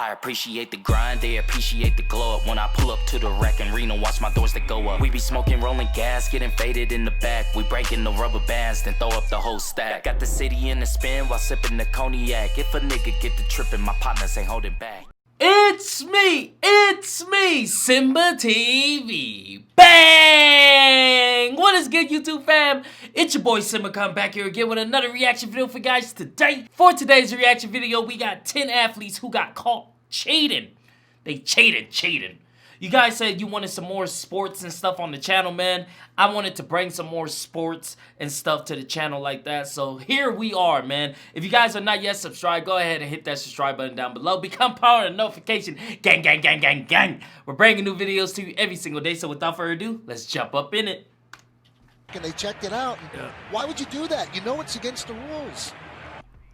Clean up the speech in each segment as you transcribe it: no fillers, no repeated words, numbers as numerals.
I appreciate the grind, they appreciate the glow up. When I pull up to the wreck and Reno, watch my doors that go up. We be smoking, rolling gas, getting faded in the back. We breaking the rubber bands, then throw up the whole stack. Got the city in the spin while sipping the cognac. If a nigga get the trippin', my partners ain't holding back. It's me, SimbaTv. Bang! What is good, YouTube fam? It's your boy Simba coming back here again with another reaction video for you guys today. For today's reaction video, we got 10 athletes who got caught cheating. They cheated. You guys said you wanted some more sports and stuff on the channel, man. I wanted to bring some more sports and stuff to the channel like that. So here we are, man. If you guys are not yet subscribed, go ahead and hit that subscribe button down below. Become part of the notification. Gang. We're bringing new videos to you every single day. So without further ado, let's jump up in it. And they checked it out. Why would you do that? You know it's against the rules.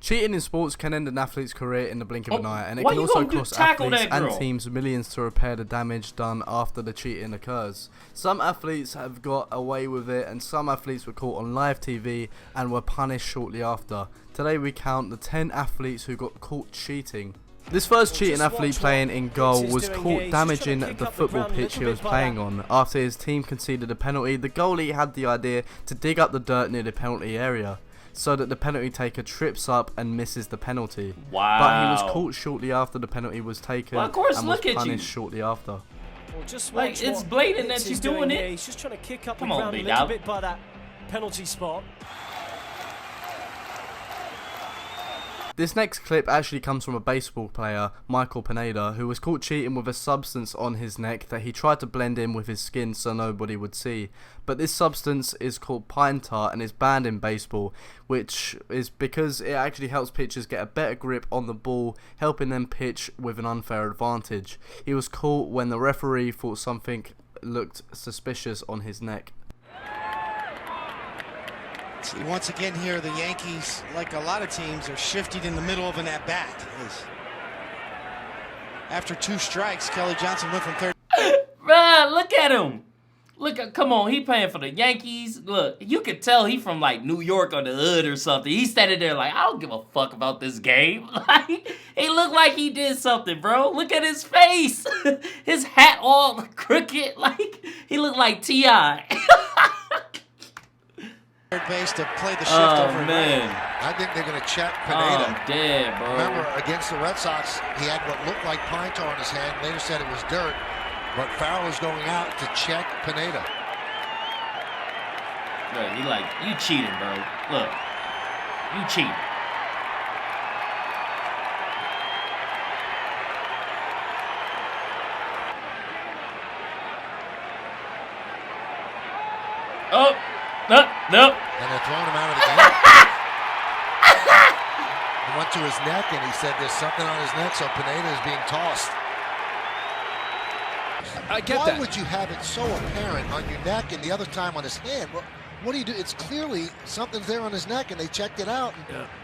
Cheating in sports can end an athlete's career in the blink of an eye, and it can also cost athletes and teams millions to repair the damage done after the cheating occurs. Some athletes have got away with it, and some athletes were caught on live TV and were punished shortly after. Today we count the 10 athletes who got caught cheating. This first cheating athlete playing in goal was caught damaging the football pitch he was playing on. After his team conceded a penalty, the goalie had the idea to dig up the dirt near the penalty area, so that the penalty taker trips up and misses the penalty. Wow. But he was caught shortly after the penalty was taken, well, of course, and was punished shortly after. Well, just like, it's blatant that you're doing it. He's just trying to kick up Come the on, ground a little bit by that penalty spot. This next clip actually comes from a baseball player, Michael Pineda, who was caught cheating with a substance on his neck that he tried to blend in with his skin so nobody would see. But this substance is called pine tar and is banned in baseball, which is because it actually helps pitchers get a better grip on the ball, helping them pitch with an unfair advantage. He was caught when the referee thought something looked suspicious on his neck. See, once again here, the Yankees, like a lot of teams, are shifted in the middle of an at-bat. After 2 strikes, Kelly Johnson went from third. Bruh, look at him. Come on, he playing for the Yankees. Look, you could tell he from like New York or the hood or something. He's standing there like, I don't give a fuck about this game. Like, he looked like he did something, bro. Look at his face. His hat all crooked. Like, he looked like T.I. Third base to play the shift over. Man. I think they're going to check Pineda. I'm dead, bro. Remember, against the Red Sox, he had what looked like pine tar on his hand. Later said it was dirt. But Farrell is going out to check Pineda. Look, he like, you cheating, bro. Look, you cheating. Oh. Nope. And they're throwing him out of the game. He went to his neck and he said there's something on his neck, so Pineda is being tossed. I get that. Why would you have it so apparent on your neck and the other time on his hand? Well, what do you do? It's clearly something's there on his neck and they checked it out.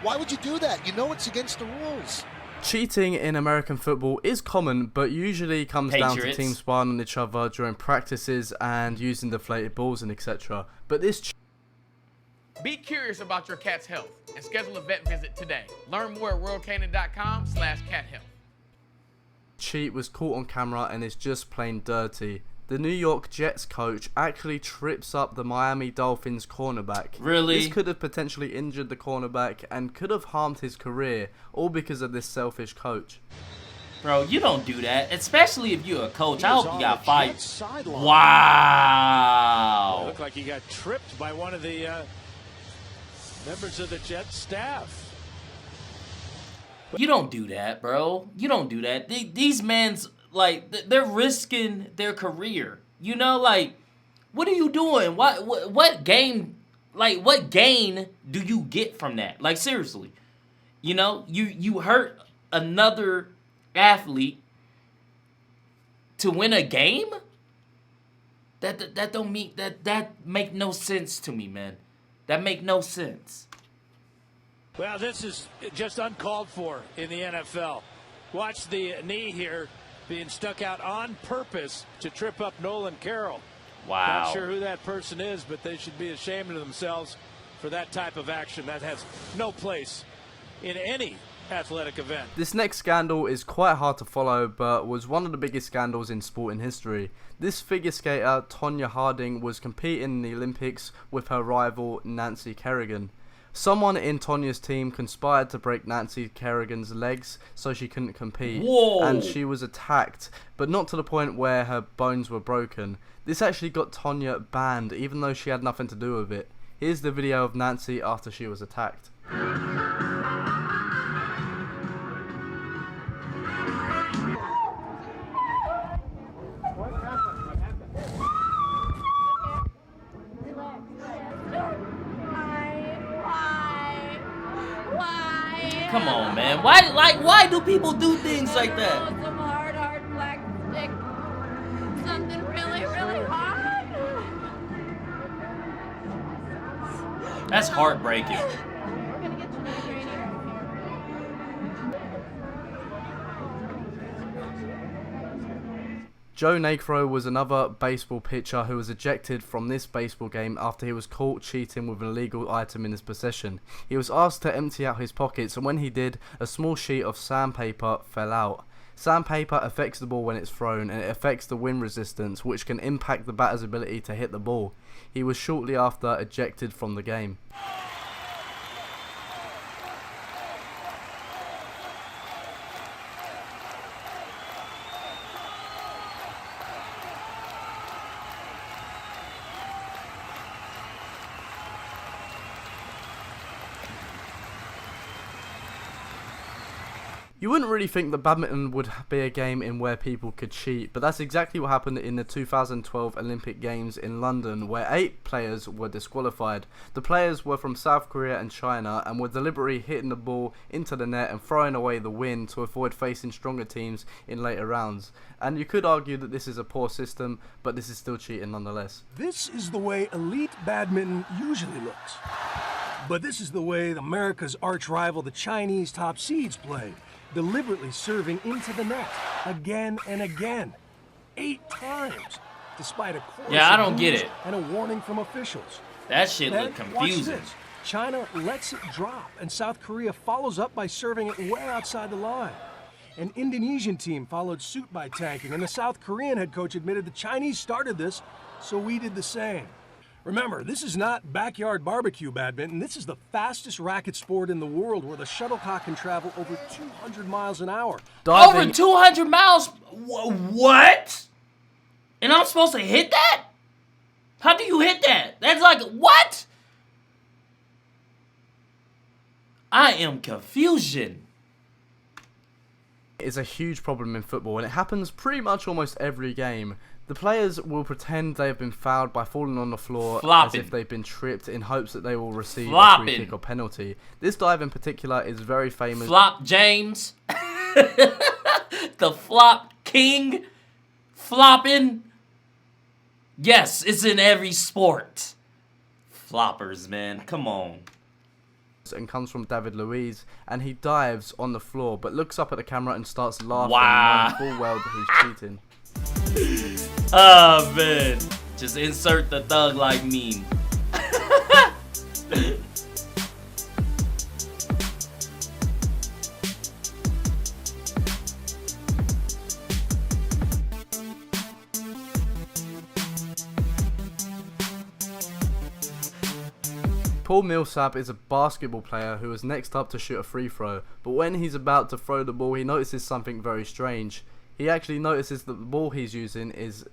Why would you do that? You know it's against the rules. Cheating in American football is common, but usually comes down to teams spying on each other during practices and using deflated balls and etc. But this Be curious about your cat's health and schedule a vet visit today. Learn more at royalcanin.com/cathealth. cheat was caught on camera and is just plain dirty. The New York Jets coach actually trips up the Miami Dolphins cornerback. Really? This could have potentially injured the cornerback and could have harmed his career, all because of this selfish coach. Bro, you don't do that, especially if you're a coach. I hope you got fired. Wow. It looked like he got tripped by one of the members of the Jets staff. You don't do that, bro. You don't do that. These men's, like, they're risking their career. You know, like, what are you doing? What game, like, what gain do you get from that? Like, seriously. You know, you hurt another athlete to win a game? That don't mean, that make no sense to me, man. That make no sense. Well, this is just uncalled for in the NFL. Watch the knee here being stuck out on purpose to trip up Nolan Carroll. Wow. Not sure who that person is, but they should be ashamed of themselves for that type of action. That has no place in any athletic event. This next scandal is quite hard to follow, but was one of the biggest scandals in sporting history. This figure skater, Tonya Harding, was competing in the Olympics with her rival Nancy Kerrigan. Someone in Tonya's team conspired to break Nancy Kerrigan's legs so she couldn't compete. Whoa. And she was attacked, but not to the point where her bones were broken. This actually got Tonya banned, even though she had nothing to do with it. Here's the video of Nancy after she was attacked. Come on, man. Why do people do things like that? Some hard black stick. Something really hard. That's heartbreaking. We're gonna get you nice right here. Joe Negro was another baseball pitcher who was ejected from this baseball game after he was caught cheating with an illegal item in his possession. He was asked to empty out his pockets, and when he did, a small sheet of sandpaper fell out. Sandpaper affects the ball when it's thrown, and it affects the wind resistance, which can impact the batter's ability to hit the ball. He was shortly after ejected from the game. You wouldn't really think that badminton would be a game in where people could cheat, but that's exactly what happened in the 2012 Olympic Games in London, where 8 players were disqualified. The players were from South Korea and China and were deliberately hitting the ball into the net and throwing away the win to avoid facing stronger teams in later rounds. And you could argue that this is a poor system, but this is still cheating nonetheless. This is the way elite badminton usually looks. But this is the way America's arch rival, the Chinese top seeds, play. Deliberately serving into the net again and again, 8 times, despite a course I don't get it. And a warning from officials. That shit Then, look watch confusing. this. China lets it drop, and South Korea follows up by serving it way outside the line. An Indonesian team followed suit by tanking, and the South Korean head coach admitted the Chinese started this, so we did the same. Remember, this is not backyard barbecue badminton. This is the fastest racket sport in the world, where the shuttlecock can travel over 200 miles an hour. Over 200 miles? What? And I'm supposed to hit that? How do you hit that? That's like, what? I am confusion. It's a huge problem in football, and it happens pretty much almost every game. The players will pretend they have been fouled by falling on the floor as if they've been tripped in hopes that they will receive a free kick or penalty. This dive in particular is very famous. Flop James. The flop king. Flopping. Yes, it's in every sport. Floppers, man. Come on. And comes from David Luiz, and he dives on the floor but looks up at the camera and starts laughing, wow. knowing full well that he's cheating. Oh man, just insert the thug like meme. Paul Millsap is a basketball player who is next up to shoot a free throw, but when he's about to throw the ball, he notices something very strange. He actually notices that the ball he's using is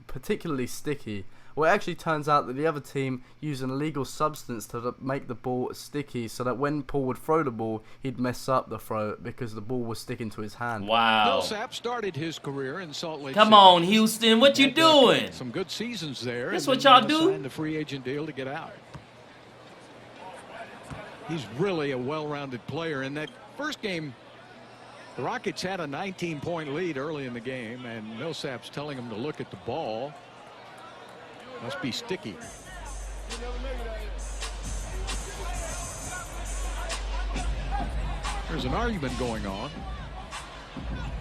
particularly sticky. Well, it actually turns out that the other team used an illegal substance to make the ball sticky, so that when Paul would throw the ball, he'd mess up the throw because the ball was sticking to his hand. Wow. Millsap started his career in Salt Lake Come City. on, Houston, what you doing? Some good seasons there. That's what y'all do? Signed the free agent deal to get out. He's really a well-rounded player. In that first game, the Rockets had a 19-point lead early in the game, and Millsap's telling him to look at the ball. Must be sticky. There's an argument going on.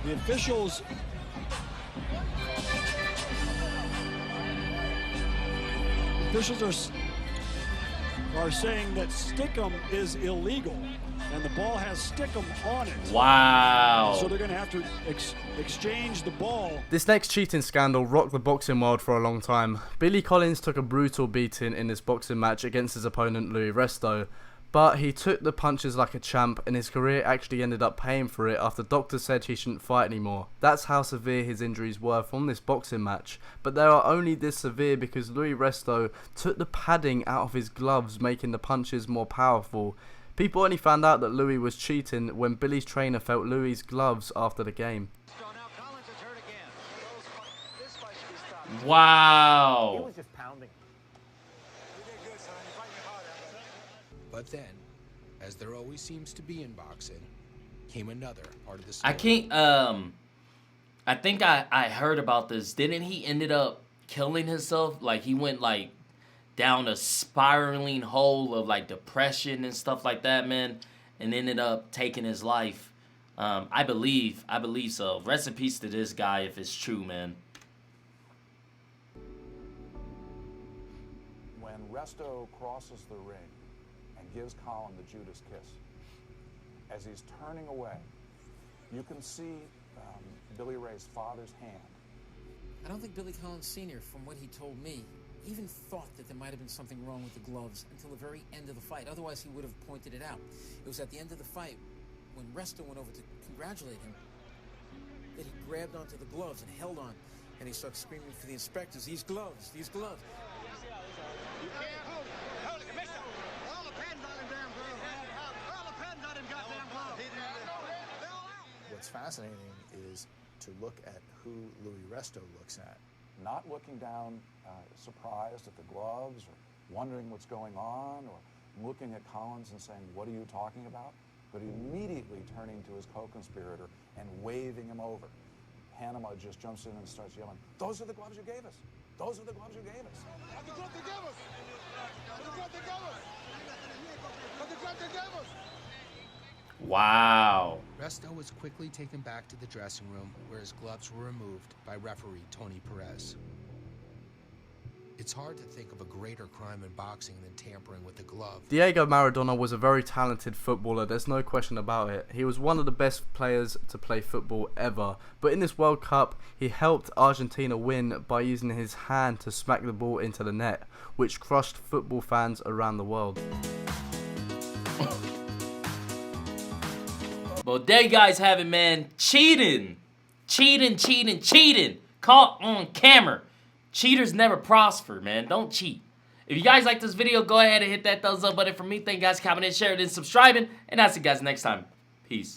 The officials are are saying that stickum is illegal, and the ball has stickum on it. Wow. So they're going to have to exchange the ball. This next cheating scandal rocked the boxing world for a long time. Billy Collins took a brutal beating in this boxing match against his opponent Louis Resto, but he took the punches like a champ, and his career actually ended up paying for it after doctors said he shouldn't fight anymore. That's how severe his injuries were from this boxing match, but they are only this severe because Louis Resto took the padding out of his gloves, making the punches more powerful. People only found out that Louis was cheating when Billy's trainer felt Louis' gloves after the game. Wow. He was just pounding. But then, as there always seems to be in boxing, came another part of the story. I think I heard about this. Didn't he ended up killing himself? Like, he went, like, down a spiraling hole of, like, depression and stuff like that, man, and ended up taking his life. I believe so. Rest in peace to this guy if it's true, man. When Resto crosses the ring and gives Colin the Judas kiss, as he's turning away, you can see Billy Ray's father's hand. I don't think Billy Collins Sr., from what he told me, even thought that there might have been something wrong with the gloves until the very end of the fight. Otherwise, he would have pointed it out. It was at the end of the fight, when Resto went over to congratulate him, that he grabbed onto the gloves and held on, and he started screaming for the inspectors, "These gloves, these gloves." You can't hold it, mister. All the pens on him, damn glove. All the pens on him, goddamn glove. What's fascinating is to look at who Louis Resto looks at. Not looking down surprised at the gloves or wondering what's going on or looking at Collins and saying, "What are you talking about?" But immediately turning to his co-conspirator and waving him over. Panama just jumps in and starts yelling, "Those are the gloves you gave us. Those are the gloves you gave us." That's the glove they gave us. That's the glove they gave us. That's the glove they gave us. Wow. Resto was quickly taken back to the dressing room where his gloves were removed by referee Tony Perez. It's hard to think of a greater crime in boxing than tampering with the glove. Diego Maradona was a very talented footballer, there's no question about it. He was one of the best players to play football ever. But in this World Cup, he helped Argentina win by using his hand to smack the ball into the net, which crushed football fans around the world. Well, there you guys have it, man. Cheating. Caught on camera. Cheaters never prosper, man. Don't cheat. If you guys like this video, go ahead and hit that thumbs up button for me. Thank you guys for commenting, sharing, and subscribing. And I'll see you guys next time. Peace.